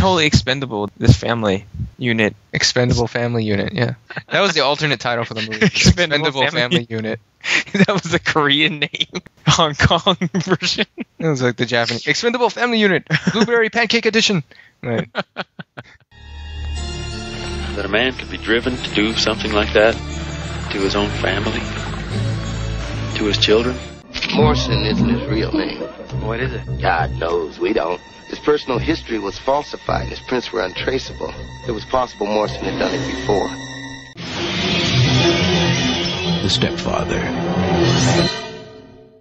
totally expendable, this family unit. Expendable family unit, yeah. That was the alternate title for the movie. Expendable family unit. That was the Korean name. Hong Kong version. It was like the Japanese. Expendable family unit. Blueberry pancake edition. Right. That a man could be driven to do something like that to his own family, to his children. Morrison isn't his real name. What is it? God knows, we don't. His personal history was falsified and his prints were untraceable. It was possible Morrison had done it before. The Stepfather.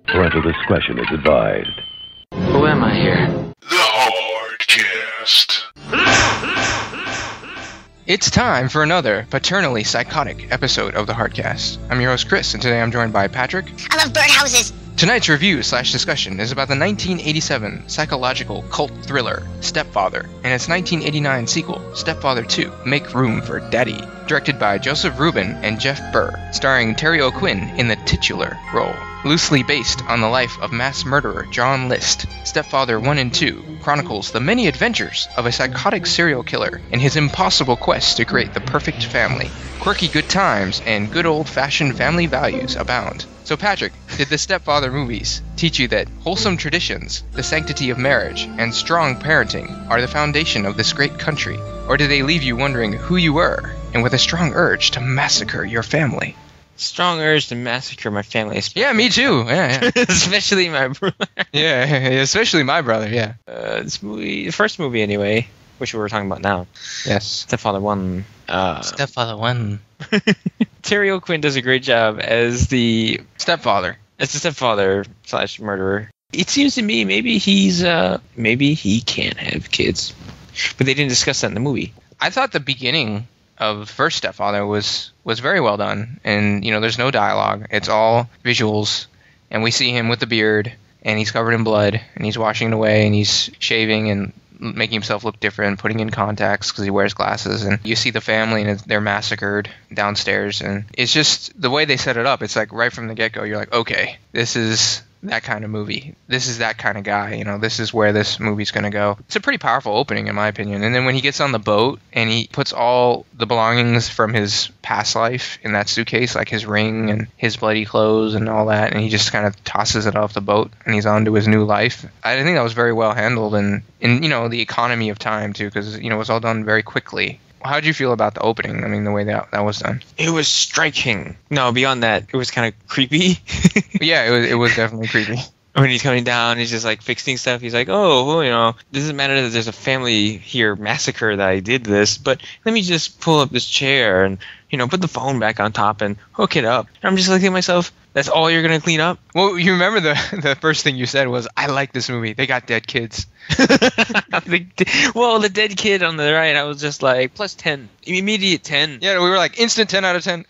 Parental discretion is advised. Who am I here? TheHardCast. It's time for another paternally psychotic episode of the HardCast. I'm your host, Chris, and today I'm joined by Patrick. I love birdhouses. Tonight's review/discussion is about the 1987 psychological cult thriller, Stepfather, and its 1989 sequel, Stepfather 2, Make Room for Daddy, directed by Joseph Rubin and Jeff Burr, starring Terry O Quinn in the titular role. Loosely based on the life of mass murderer John List, Stepfather 1 and 2 chronicles the many adventures of a psychotic serial killer in his impossible quest to create the perfect family. Quirky good times and good old-fashioned family values abound. So Patrick, did the Stepfather movies teach you that wholesome traditions, the sanctity of marriage, and strong parenting are the foundation of this great country? Or did they leave you wondering who you were, and with a strong urge to massacre your family? Strong urge to massacre my family. Yeah, me too. Yeah. Especially my brother. Yeah, especially my brother, yeah. This movie, the first movie anyway, which we're talking about now. Yes. Stepfather 1. Stepfather 1. Terry O'Quinn does a great job as the Stepfather. As the stepfather / murderer. It seems to me maybe maybe he can't have kids. But they didn't discuss that in the movie. I thought the beginning of first Stepfather was very well done, and there's no dialogue, it's all visuals, and we see him with the beard, and he's covered in blood, and he's washing it away, and he's shaving and making himself look different, putting in contacts because he wears glasses, and you see the family and they're massacred downstairs, and it's just the way they set it up. It's like right from the get-go you're like, okay, this is that kind of movie. This is that kind of guy. This is where this movie's going to go. It's a pretty powerful opening, in my opinion. And then when he gets on the boat and he puts all the belongings from his past life in that suitcase, like his ring and his bloody clothes and all that, and he just kind of tosses it off the boat and he's on to his new life. I think that was very well handled, and in the economy of time, too, because, it was all done very quickly. How did you feel about the opening? I mean, the way that was done. It was striking. No, beyond that, it was kind of creepy. Yeah, it was definitely creepy. When he's coming down, he's just like fixing stuff. He's like, oh, well, doesn't matter that there's a family here massacre that I did this, but let me just pull up this chair and, put the phone back on top and hook it up. And I'm just looking at myself, that's all you're going to clean up? Well, you remember the first thing you said was, I like this movie. They got dead kids. Well, the dead kid on the right, I was just like, plus 10. Immediate 10. Yeah, we were like, instant 10 out of 10.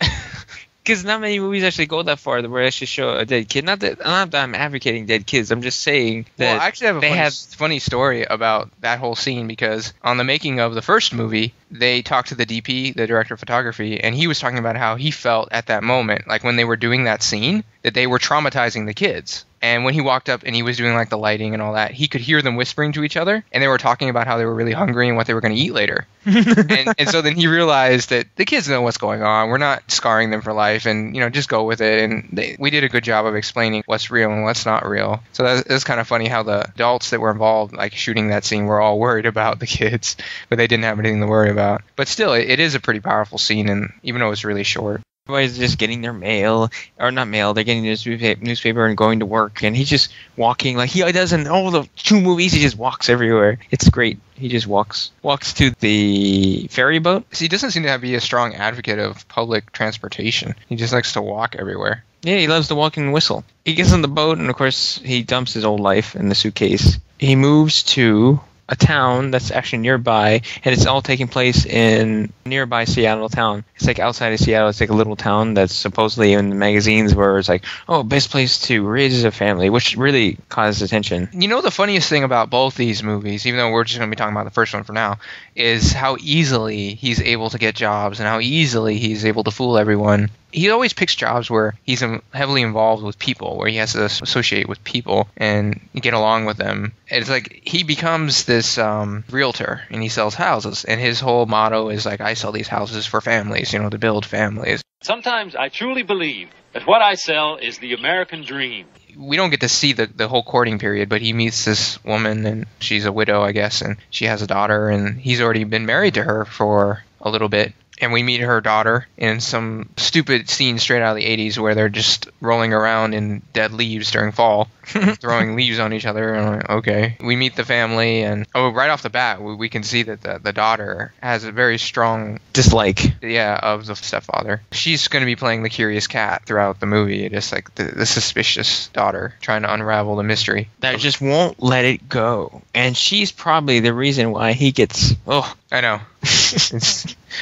Because not many movies actually go that far where they actually show a dead kid. Not that I'm advocating dead kids. I'm just saying that. Well, I actually have a funny story about that whole scene, because on the making of the first movie, they talked to the DP, the director of photography, and he was talking about how he felt at that moment, like when they were doing that scene, that they were traumatizing the kids. And when he walked up and he was doing like the lighting and all that, he could hear them whispering to each other, and they were talking about how they were really hungry and what they were going to eat later. and so then he realized that the kids know what's going on. We're not scarring them for life, and just go with it. And we did a good job of explaining what's real and what's not real. So that's kind of funny how the adults that were involved, like shooting that scene, were all worried about the kids, but they didn't have anything to worry about. But still, it is a pretty powerful scene, and even though it's really short. Everybody's just getting their mail, or not mail, they're getting this newspaper and going to work, and he's just walking like he does in all the 2 movies. He just walks everywhere. It's great. He just walks to the ferry boat. See, he doesn't seem to be a strong advocate of public transportation. He just likes to walk everywhere. Yeah, he loves to walk and whistle. He gets on the boat, and of course, he dumps his old life in the suitcase. He moves to a town that's actually nearby, and it's all taking place in nearby Seattle town. It's like outside of Seattle. It's like a little town that's supposedly in the magazines where it's like, oh, best place to raise a family, which really causes attention. The funniest thing about both these movies, even though we're just going to be talking about the first one for now, is how easily he's able to get jobs and how easily he's able to fool everyone he always picks jobs where he's heavily involved with people, where he has to associate with people and get along with them. It's like he becomes this realtor, and he sells houses, and his whole motto is like, I sell these houses for families, to build families. Sometimes I truly believe that what I sell is the American dream. We don't get to see the whole courting period, but he meets this woman, and she's a widow, I guess, and she has a daughter, and he's already been married to her for a little bit. And we meet her daughter in some stupid scene straight out of the 80s where they're just rolling around in dead leaves during fall, throwing leaves on each other. And I'm like, okay. We meet the family, and right off the bat, we can see that the daughter has a very strong dislike. Yeah, of the stepfather. She's going to be playing the curious cat throughout the movie, just like the suspicious daughter trying to unravel the mystery. That just won't let it go. And she's probably the reason why he gets... Oh, I know.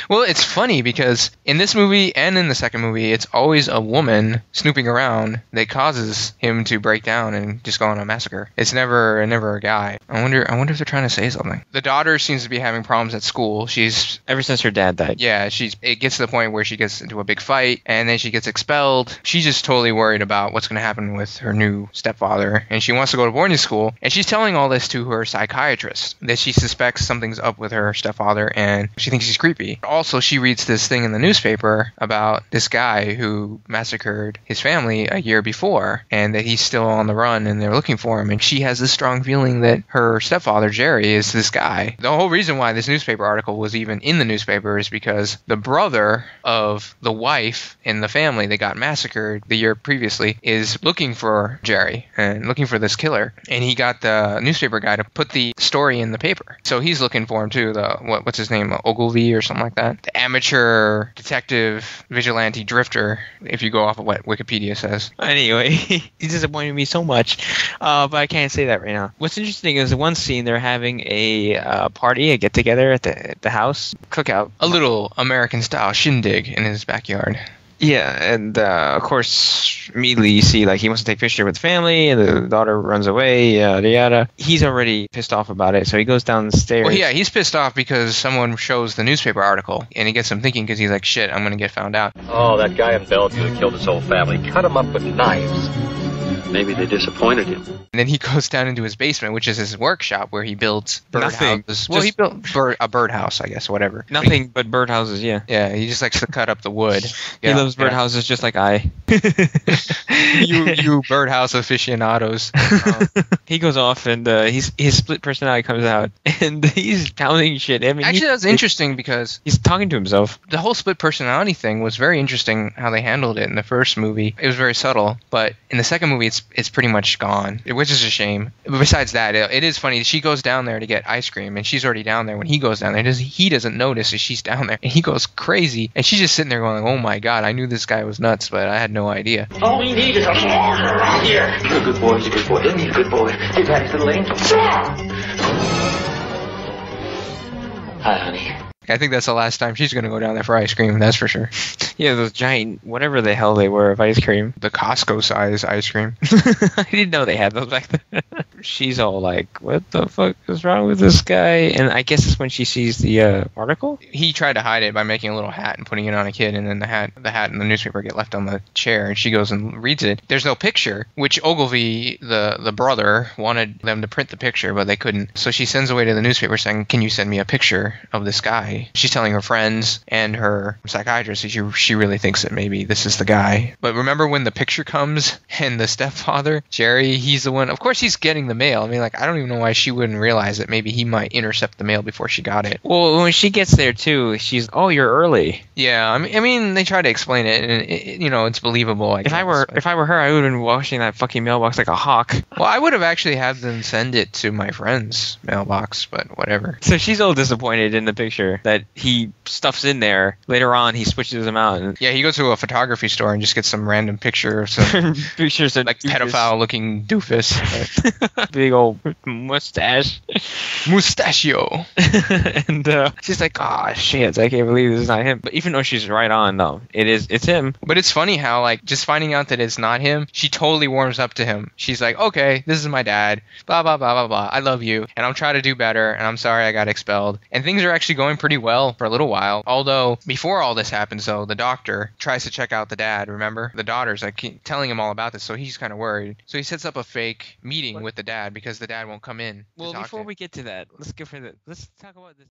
Well, it's funny because in this movie and in the second movie, it's always a woman snooping around that causes him to break down and just go on a massacre. It's never a guy. I wonder if they're trying to say something. The daughter seems to be having problems at school. She's ever since her dad died. Yeah, it gets to the point where she gets into a big fight and then she gets expelled. She's just totally worried about what's going to happen with her new stepfather, and she wants to go to boarding school. And she's telling all this to her psychiatrist, that she suspects something's up with her stepfather and she thinks he's creepy. Also, she reads this thing in the newspaper about this guy who massacred his family a year before, and that he's still on the run and they're looking for him. And she has this strong feeling that her stepfather, Jerry, is this guy. The whole reason why this newspaper article was even in the newspaper is because the brother of the wife in the family that got massacred the year previously is looking for Jerry and looking for this killer. And he got the newspaper guy to put the story in the paper. So he's looking for him too. What's his name? Ogilvy or something like that. The amateur detective vigilante drifter, if you go off of what Wikipedia says. Anyway, he disappointed me so much, but I can't say that right now. What's interesting is the one scene they're having a party, a get-together at the house, cookout. A little American-style shindig in his backyard. Yeah, and of course, immediately you see like he wants to take a picture with the family, and the daughter runs away, yada yada. He's already pissed off about it, so he goes down the stairs. Well, yeah, he's pissed off because someone shows the newspaper article, and he gets him thinking because he's like, shit, I'm going to get found out. Oh, that guy in Bellevue who killed his whole family. Cut him up with knives. Maybe they disappointed him. And then he goes down into his basement, which is his workshop, where he builds birdhouses. Well, he built a birdhouse, I guess, whatever. Nothing but birdhouses, yeah. Yeah, he just likes to cut up the wood. He loves birdhouses just like I. you birdhouse aficionados. He goes off, and his split personality comes out, and he's pounding shit. I mean, actually, that's interesting because he's talking to himself. The whole split personality thing was very interesting how they handled it in the first movie. It was very subtle, but in the second movie, it's pretty much gone, which is a shame. But besides that, it is funny. She goes down there to get ice cream, and she's already down there when he goes down there. He doesn't notice that she's down there, and he goes crazy, and she's just sitting there going, oh my god, I knew this guy was nuts, but I had no idea. All we need is a mortar around here. You're a good boy. He's a good boy. Isn't he a good boy? Your daddy's little angel. Hi, honey. I think that's the last time she's going to go down there for ice cream, that's for sure. Yeah, those giant, whatever the hell they were of ice cream. The Costco size ice cream. I didn't know they had those back then. She's all like, what the fuck is wrong with this guy? And I guess it's when she sees the article. He tried to hide it by making a little hat and putting it on a kid, and then the hat and the newspaper get left on the chair, and she goes and reads it. There's no picture, which Ogilvy, the brother, wanted them to print the picture, but they couldn't. So she sends away to the newspaper saying, can you send me a picture of this guy? She's telling her friends and her psychiatrist that she really thinks that maybe this is the guy. But remember when the picture comes and the stepfather, Jerry, he's the one, of course he's getting the mail. I mean, like, I don't even know why she wouldn't realize that maybe he might intercept the mail before she got it. Well, when she gets there too, she's, oh, you're early. Yeah, I mean, they try to explain it, and it's believable. If I were her, I would have been washing that fucking mailbox like a hawk. Well, I would have actually had them send it to my friend's mailbox, but whatever. So she's all disappointed in the picture that he stuffs in there. Later on, he switches them out. And yeah, he goes to a photography store and just gets some random picture of some pictures of like pedophile-looking doofus. Big old mustache. Mustachio. And she's like, oh, shit, I can't believe this is not him. But even though she's right on, though, it's him. But it's funny how, like, just finding out that it's not him, she totally warms up to him. She's like, okay, this is my dad, blah, blah, blah, blah, blah. I love you, and I'm trying to do better, and I'm sorry I got expelled. And things are actually going pretty well for a little while. Although, before all this happens, though, the doctor tries to check out the dad, remember? The daughter's like telling him all about this, so he's kind of worried. So he sets up a fake meeting with the dad because the dad won't come in. Well, before we get to that, let's talk about this.